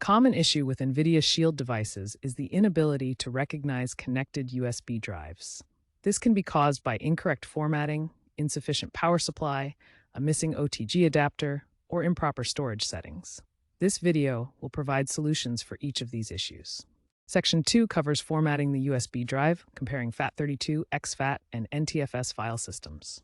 common issue with NVIDIA Shield devices is the inability to recognize connected USB drives. This can be caused by incorrect formatting, insufficient power supply, a missing OTG adapter, or improper storage settings. This video will provide solutions for each of these issues. Section 2 covers formatting the USB drive, comparing FAT32, exFAT, and NTFS file systems.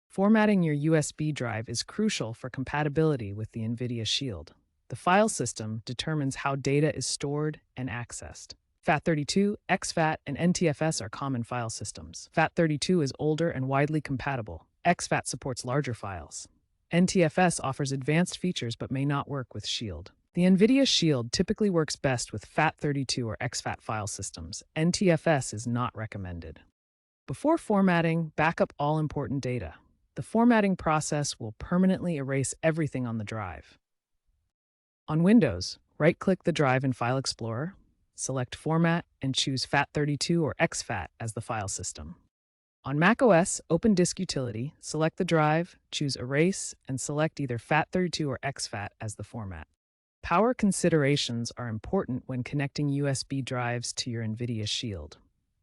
Formatting your USB drive is crucial for compatibility with the NVIDIA Shield. The file system determines how data is stored and accessed. FAT32, exFAT, and NTFS are common file systems. FAT32 is older and widely compatible. exFAT supports larger files. NTFS offers advanced features but may not work with Shield. The NVIDIA Shield typically works best with FAT32 or exFAT file systems. NTFS is not recommended. Before formatting, back up all important data. The formatting process will permanently erase everything on the drive. On Windows, right-click the drive in File Explorer, select Format, and choose FAT32 or exFAT as the file system. On macOS, open Disk Utility, select the drive, choose Erase, and select either FAT32 or exFAT as the format. Power considerations are important when connecting USB drives to your NVIDIA Shield.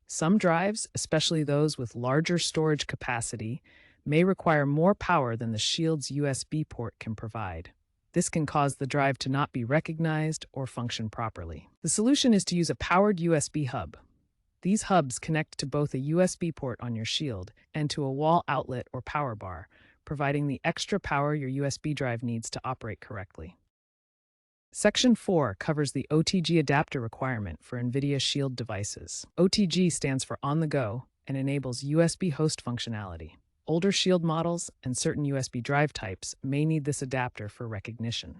Some drives, especially those with larger storage capacity, may require more power than the Shield's USB port can provide. This can cause the drive to not be recognized or function properly. The solution is to use a powered USB hub. These hubs connect to both a USB port on your Shield and to a wall outlet or power bar, providing the extra power your USB drive needs to operate correctly. Section 4 covers the OTG adapter requirement for NVIDIA Shield devices. OTG stands for On the Go and enables USB host functionality. Older Shield models and certain USB drive types may need this adapter for recognition.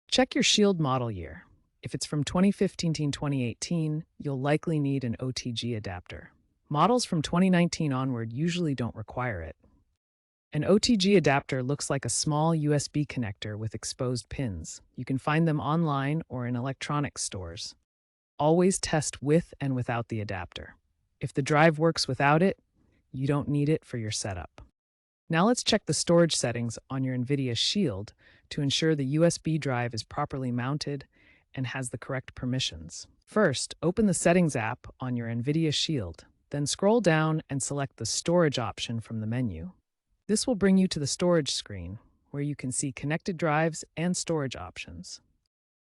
Check your Shield model year. If it's from 2015-2018, you'll likely need an OTG adapter. Models from 2019 onward usually don't require it. An OTG adapter looks like a small USB connector with exposed pins. You can find them online or in electronics stores. Always test with and without the adapter. If the drive works without it, you don't need it for your setup. Now let's check the storage settings on your NVIDIA Shield to ensure the USB drive is properly mounted and has the correct permissions. First, open the Settings app on your NVIDIA Shield, then scroll down and select the Storage option from the menu. This will bring you to the Storage screen, where you can see connected drives and storage options.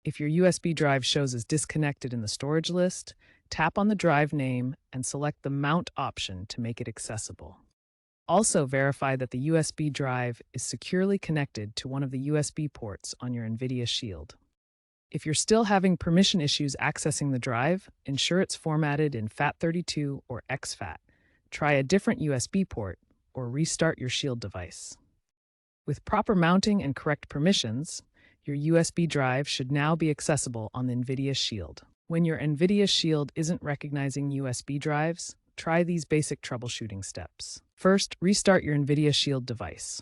If your USB drive shows as disconnected in the storage list, tap on the drive name and select the Mount option to make it accessible. Also verify that the USB drive is securely connected to one of the USB ports on your NVIDIA Shield. If you're still having permission issues accessing the drive, ensure it's formatted in FAT32 or exFAT. Try a different USB port or restart your Shield device. With proper mounting and correct permissions, your USB drive should now be accessible on the NVIDIA Shield. When your NVIDIA Shield isn't recognizing USB drives, try these basic troubleshooting steps. First, restart your NVIDIA Shield device.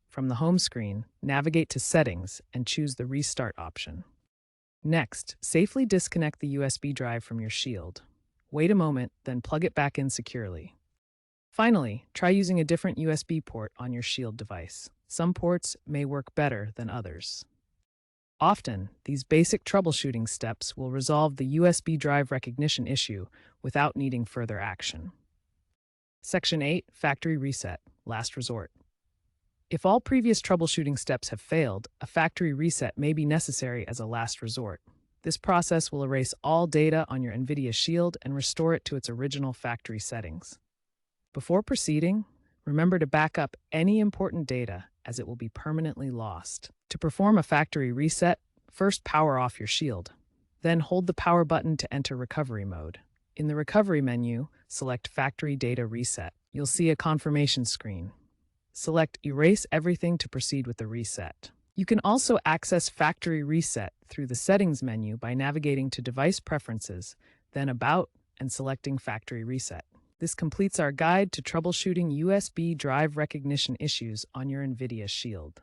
From the home screen, navigate to Settings and choose the Restart option. Next, safely disconnect the USB drive from your Shield. Wait a moment, then plug it back in securely. Finally, try using a different USB port on your Shield device. Some ports may work better than others. Often, these basic troubleshooting steps will resolve the USB drive recognition issue without needing further action. Section 8, Factory Reset, Last Resort. If all previous troubleshooting steps have failed, a factory reset may be necessary as a last resort. This process will erase all data on your NVIDIA Shield and restore it to its original factory settings. Before proceeding, remember to back up any important data as it will be permanently lost. To perform a factory reset, first power off your Shield. Then hold the power button to enter recovery mode. In the recovery menu, select Factory Data Reset. You'll see a confirmation screen. Select Erase Everything to proceed with the reset. You can also access Factory Reset through the Settings menu by navigating to Device Preferences, then About, and selecting Factory Reset. This completes our guide to troubleshooting USB drive recognition issues on your NVIDIA Shield.